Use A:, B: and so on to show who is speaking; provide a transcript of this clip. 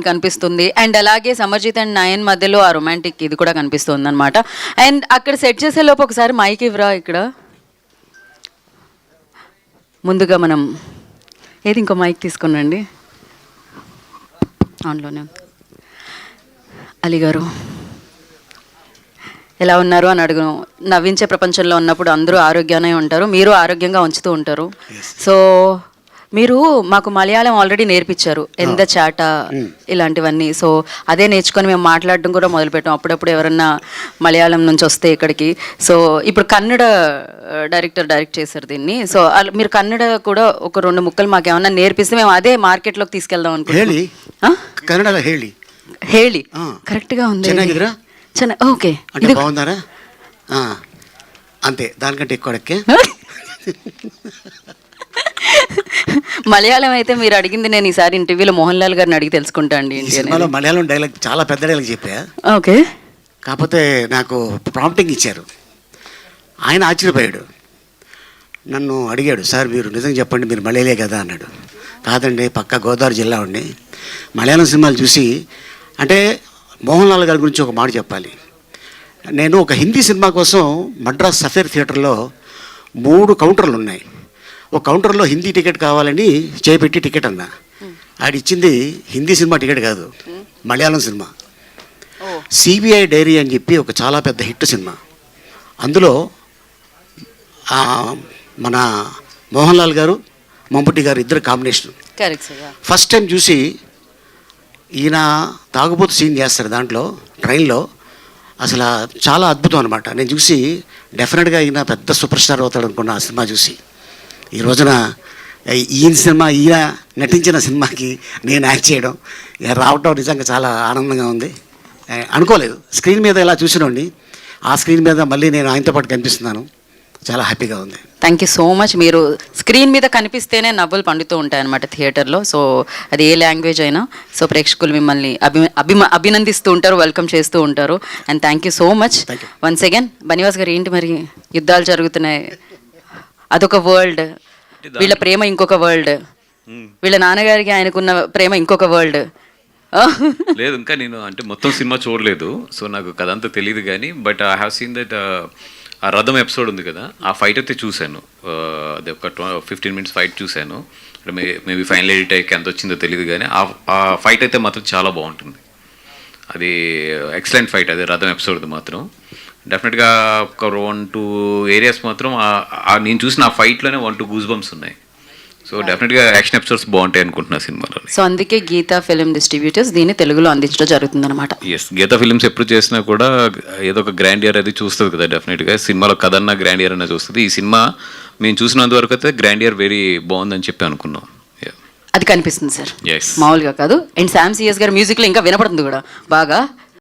A: కనిపిస్తుంది. అండ్ అలాగే సమర్జిత్ అండ్ నయన్ మధ్యలో ఆ రొమాంటిక్ ఇది కూడా కనిపిస్తుంది అనమాట. అండ్ అక్కడ సెట్ చేసే లోపు ఒకసారి మైక్ ఇవ్వరా ఇక్కడ ముందుగా మనం ఏది ఇంకో మైక్ తీసుకునండి. ఆన్లోనే అలీ గారు ఎలా ఉన్నారు అని అడుగు. నవ్వించే ప్రపంచంలో ఉన్నప్పుడు అందరూ ఆరోగ్యంగానే ఉంటారు, మీరు ఆరోగ్యంగా ఉంచుతూ ఉంటారు. సో మీరు మాకు మలయాళం ఆల్రెడీ నేర్పించారు, ఎంత చాట ఇలాంటివన్నీ. సో అదే నేర్చుకొని మేము మాట్లాడడం కూడా మొదలుపెట్టాం. అప్పుడప్పుడు ఎవరన్నా మలయాళం నుంచి వస్తే ఇక్కడికి. సో ఇప్పుడు కన్నడ డైరెక్టర్ డైరెక్ట్ చేశారు దీన్ని. సో మీరు కన్నడ కూడా ఒక 2 ముక్కలు మాకు ఏమన్నా నేర్పిస్తే మేము అదే మార్కెట్లోకి తీసుకెళ్దాం అనుకుంటున్నాం. హేళి కరెక్ట్గా ఉంది. ఓకే
B: అంటే బాగుందారా? అంతే, దానికంటే ఎక్కువ.
A: మలయాళం అయితే మీరు అడిగింది నేను ఈసారి ఇంటర్వ్యూలో మోహన్ లాల్ గారిని అడిగి తెలుసుకుంటా అండి.
B: మలయాళం డైలాగ్ చాలా పెద్ద డైలాగ్ చెప్పా.
A: ఓకే,
B: కాకపోతే నాకు ప్రాంప్టింగ్ ఇచ్చారు. ఆయన ఆశ్చర్యపోయాడు, నన్ను అడిగాడు, సార్ మీరు నిజంగా చెప్పండి మీరు మలయాళే కదా అన్నాడు. కాదండి, పక్క గోదావరి జిల్లా ఉండి మలయాళం సినిమాలు చూసి. అంటే మోహన్ లాల్ గారి గురించి ఒక మాట చెప్పాలి. నేను ఒక హిందీ సినిమా కోసం మద్రాస్ సఫేర్ థియేటర్లో 3 కౌంటర్లు ఉన్నాయి. ఒక కౌంటర్లో హిందీ టికెట్ కావాలని చేపెట్టి టికెట్ అన్నా. ఆడిచ్చింది హిందీ సినిమా టికెట్ కాదు, మలయాళం సినిమా. సిబిఐ డైరీ అని చెప్పి ఒక చాలా పెద్ద హిట్ సినిమా. అందులో మన మోహన్ లాల్ గారు మమ్ముట్టి గారు ఇద్దరు కాంబినేషన్. ఫస్ట్ టైం చూసి ఈయన తాగుబోతు సీన్ చేస్తారు దాంట్లో ట్రైన్లో. అసలు చాలా అద్భుతం అనమాట. నేను చూసి డెఫినెట్గా ఈయన పెద్ద సూపర్ స్టార్ అవుతాడు అనుకున్నా ఆ సినిమా చూసి. ఈ రోజున ఈయన నటించిన సినిమాకి నేను యాక్ట్ చేయడం రావటం నిజంగా చాలా ఆనందంగా ఉంది. అనుకోలేదు, స్క్రీన్ మీద ఇలా చూసినండి, ఆ స్క్రీన్ మీద మళ్ళీ నేను ఆయనతో పాటు కనిపిస్తున్నాను. చాలా హ్యాపీగా ఉంది.
A: Thank you so much. మీరు స్క్రీన్ మీద కనిపిస్తేనే నవ్వులు పండుతూ ఉంటాయన్నమాట థియేటర్లో. సో అది ఏ లాంగ్వేజ్ అయినా. సో ప్రేక్షకులు మిమ్మల్ని అభినందిస్తూ ఉంటారు, వెల్కమ్ చేస్తూ ఉంటారు. And thank you so much once again. Bunny Vas గారు, ఏంటి మరి యుద్ధాలు జరుగుతున్నాయి, అదొక వరల్డ్, వీళ్ళ ప్రేమ ఇంకొక వరల్డ్, వీళ్ళ నాన్నగారికి ఆయనకున్న ప్రేమ ఇంకొక వరల్డ్.
C: లేదు, ఇంకా నేను అంటే మొత్తం సినిమా చూడలేదు, సో నాకు కథ అంతా తెలియదు. కానీ but I have seen that ఆ రథం ఎపిసోడ్ ఉంది కదా, ఆ ఫైట్ అయితే చూశాను. అది ఒక 15 minutes ఫైట్ చూశాను. మేబీ ఫైనల్ ఎడిట్ అయ్యి ఎంత వచ్చిందో తెలియదు, కానీ ఆ ఫైట్ అయితే మాత్రం చాలా బాగుంటుంది. అది ఎక్సలెంట్ ఫైట్, అది రథం ఎపిసోడ్ మాత్రం. డెఫినెట్గా ఒక 1-2 ఏరియాస్ మాత్రం నేను చూసిన ఆ ఫైట్లోనే 1-2 గూస్ బంప్స్ ఉన్నాయి. సో డెఫినెట్గా యాక్షన్ ఎపిసోడ్స్ బాగుంటాయి అనుకుంటున్నా సినిమాలో.
A: సో అందుకే గీతా ఫిలిం డిస్ట్రిబ్యూటర్స్ దీన్ని తెలుగులో అందించడం జరుగుతుంది అనమాట.
C: ఎస్, గీతా ఫిలిమ్స్ ఎప్పుడు చేసినా కూడా ఏదో ఒక గ్రాండ్ ఇయర్ అది చూస్తుంది కదా. డెఫినెట్గా సినిమాలో కథ అన్న గ్రాండ్ ఇయర్ అన్న చూస్తుంది. ఈ సినిమా మేము చూసినంత వరకు అయితే గ్రాండ్ ఇయర్ వెరీ బాగుందని చెప్పి అనుకున్నాం.
A: అది కనిపిస్తుంది సార్, మామూలుగా కాదు. అండ్ శామ్ సిఎస్ గారి మ్యూజిక్లో ఇంకా వినపడుతుంది కూడా బాగా.